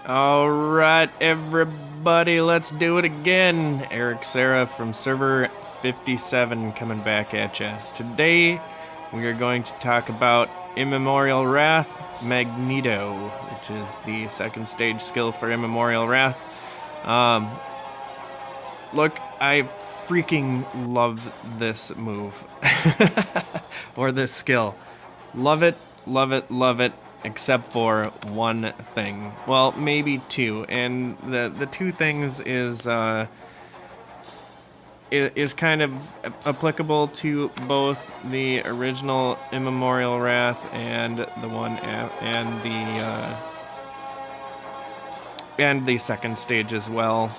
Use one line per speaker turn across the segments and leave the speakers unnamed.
Alright, everybody, let's do it again. Eric Serra from server 57 coming back at you. Today, we are going to talk about Immemorial Wrath Magneto, which is the second stage skill for Immemorial Wrath. Look, I freaking love this move. Or this skill. Love it, love it, love it. Except for one thing. Well, maybe two, and the two things is kind of applicable to both the original Immemorial Wrath and the one and the second stage as well.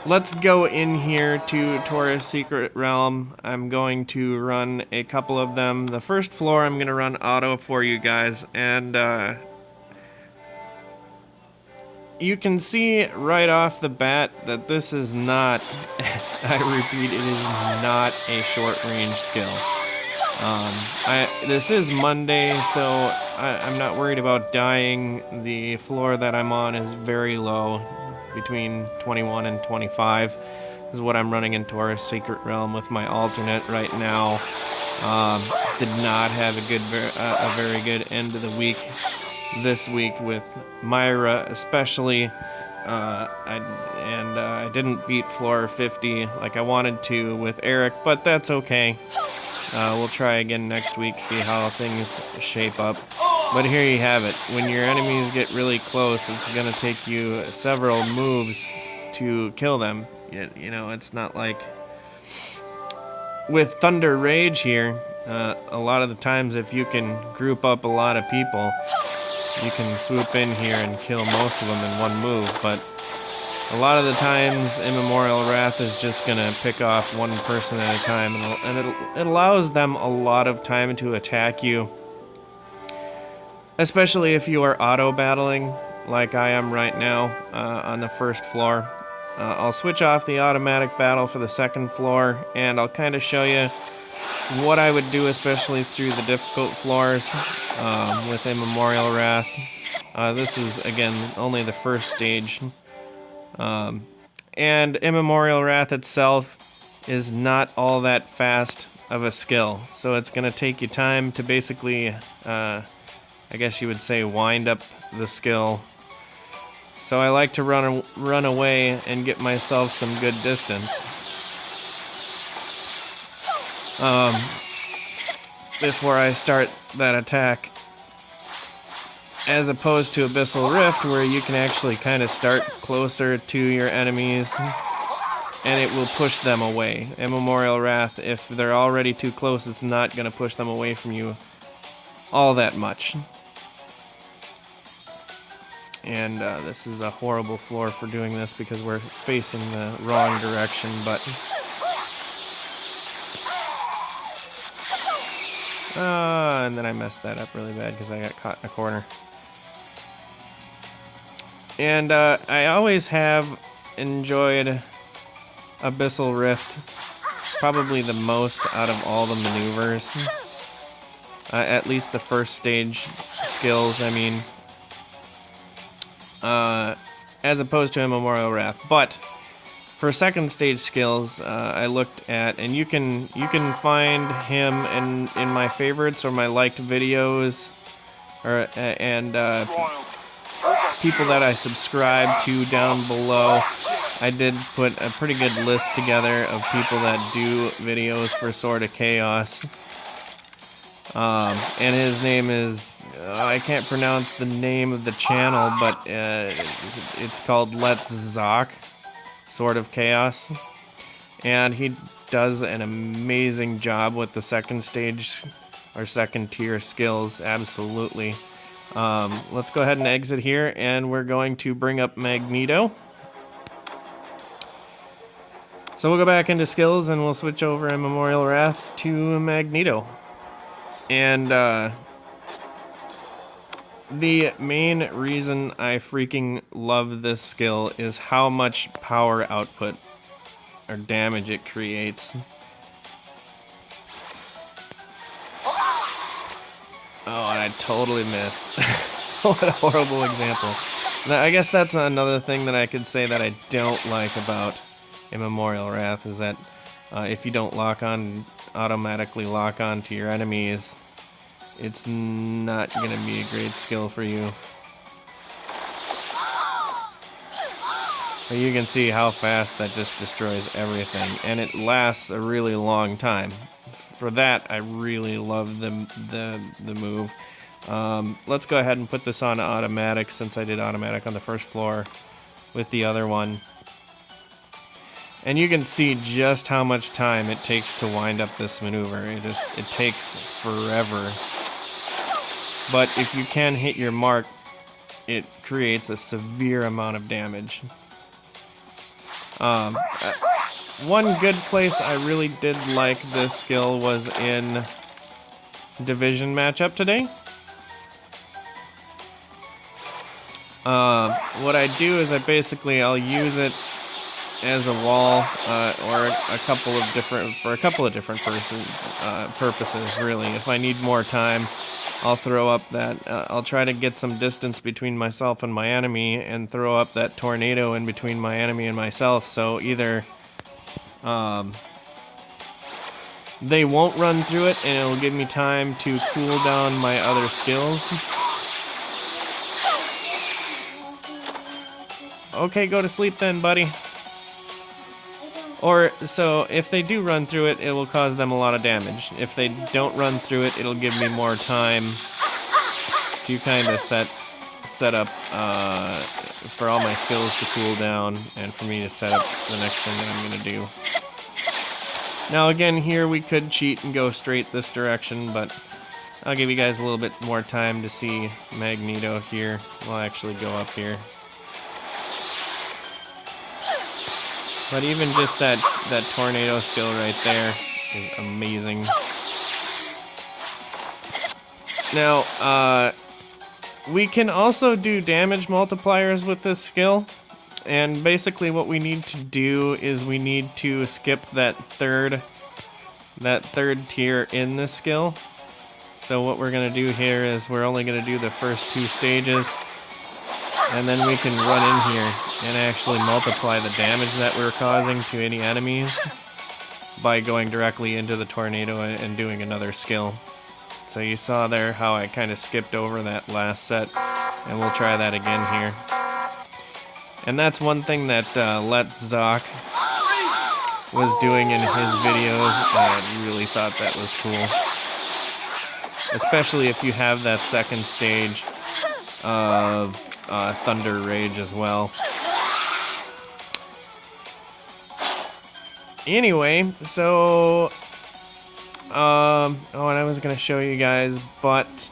Let's go in here to Taurus Secret Realm. I'm going to run a couple of them. The first floor I'm going to run auto for you guys, and you can see right off the bat that this is not, I repeat, it is not a short range skill. This is Monday, so I'm not worried about dying. The floor that I'm on is very low, between 21 and 25 is what I'm running in Taurus Secret Realm with my alternate right now. Did not have a very good end of the week this week with Myra, especially. I didn't beat floor 50 like I wanted to with Eric, but that's okay. We'll try again next week, see how things shape up. But here you have it. When your enemies get really close, it's going to take you several moves to kill them. You know, it's not like with Thunder Rage here. A lot of the times, if you can group up a lot of people, you can swoop in here and kill most of them in one move. But a lot of the times, Immemorial Wrath is just going to pick off one person at a time, and it allows them a lot of time to attack you. Especially if you are auto-battling, like I am right now on the first floor. I'll switch off the automatic battle for the second floor, and I'll kind of show you what I would do, especially through the difficult floors with Immemorial Wrath. This is, again, only the first stage. And Immemorial Wrath itself is not all that fast of a skill, so it's going to take you time to basically... I guess you would say wind up the skill. So I like to run away and get myself some good distance. Before I start that attack. As opposed to Abyssal Rift, where you can actually kind of start closer to your enemies and it will push them away. Immemorial Wrath, if they're already too close, it's not going to push them away from you all that much. And this is a horrible floor for doing this because we're facing the wrong direction, but... and then I messed that up really bad because I got caught in a corner. And I always have enjoyed Abyssal Rift probably the most out of all the maneuvers. At least the first stage skills, I mean... as opposed to Immemorial Wrath. But for second stage skills, I looked at, and you can find him in my favorites or my liked videos, or people that I subscribe to down below. I did put a pretty good list together of people that do videos for Sword of Chaos. And his name is, I can't pronounce the name of the channel, but it's called Let's SOC, Sword of Chaos. And he does an amazing job with the second stage, or second tier skills, absolutely. Let's go ahead and exit here, and we're going to bring up Magneto. So we'll go back into skills, and we'll switch over Immemorial Wrath to Magneto. And the main reason I freaking love this skill is how much power output or damage it creates. Oh, and I totally missed. What a horrible example. Now, I guess that's another thing that I could say that I don't like about Immemorial Wrath is that if you don't automatically lock on to your enemies, it's not going to be a great skill for you. But you can see how fast that just destroys everything, and it lasts a really long time. For that, I really love the move. Let's go ahead and put this on automatic since I did automatic on the first floor with the other one. And you can see just how much time it takes to wind up this maneuver. It takes forever. But if you can hit your mark, it creates a severe amount of damage. One good place I really did like this skill was in Division matchup today. What I do is I'll use it as a wall or a couple of different purposes really. If I need more time, I'll throw up that I'll try to get some distance between myself and my enemy and throw up that tornado in between my enemy and myself, so either they won't run through it and it'll give me time to cool down my other skills. Okay, go to sleep then, buddy. Or, so, if they do run through it, it will cause them a lot of damage. If they don't run through it, it'll give me more time to kind of set up for all my skills to cool down and for me to set up the next thing that I'm going to do. Now again, here we could cheat and go straight this direction, but I'll give you guys a little bit more time to see Magneto here. We'll actually go up here. But even just that tornado skill right there is amazing. Now, we can also do damage multipliers with this skill. And basically what we need to do is we need to skip that third tier in this skill. So what we're going to do here is we're only going to do the first 2 stages. And then we can run in here and actually multiply the damage that we're causing to any enemies by going directly into the tornado and doing another skill. So you saw there how I kind of skipped over that last set, and we'll try that again here. And that's one thing that SOC was doing in his videos, and I really thought that was cool. Especially if you have that second stage of Thunder Rage as well. Anyway, so and I was gonna show you guys, but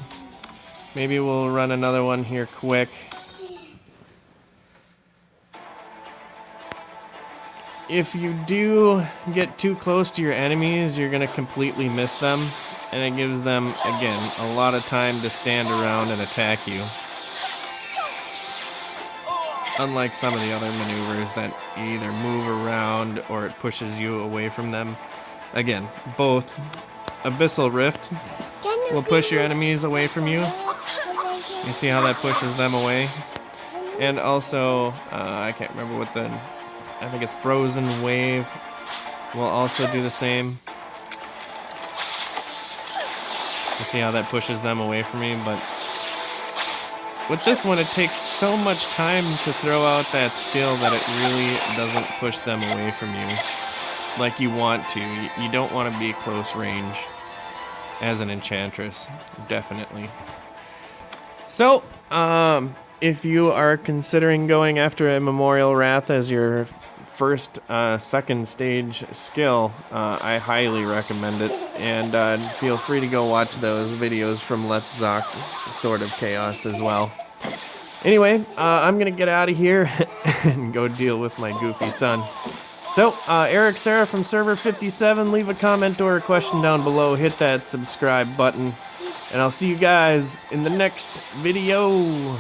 maybe we'll run another one here quick. If you do get too close to your enemies, you're gonna completely miss them, and it gives them, again, a lot of time to stand around and attack you. Unlike some of the other maneuvers that either move around or it pushes you away from them. Again, both Abyssal Rift will push your enemies away from you. You see how that pushes them away? And also, I can't remember what I think it's Frozen Wave will also do the same. You see how that pushes them away from me, but with this one, it takes so much time to throw out that skill that it really doesn't push them away from you like you want to. You don't want to be close range as an enchantress, definitely. So, if you are considering going after Immemorial Wrath as your second stage skill, I highly recommend it, and feel free to go watch those videos from SOC Sword of Chaos as well. Anyway, I'm gonna get out of here and go deal with my goofy son. So, Eric Sarah from Server 57, leave a comment or a question down below, hit that subscribe button, and I'll see you guys in the next video.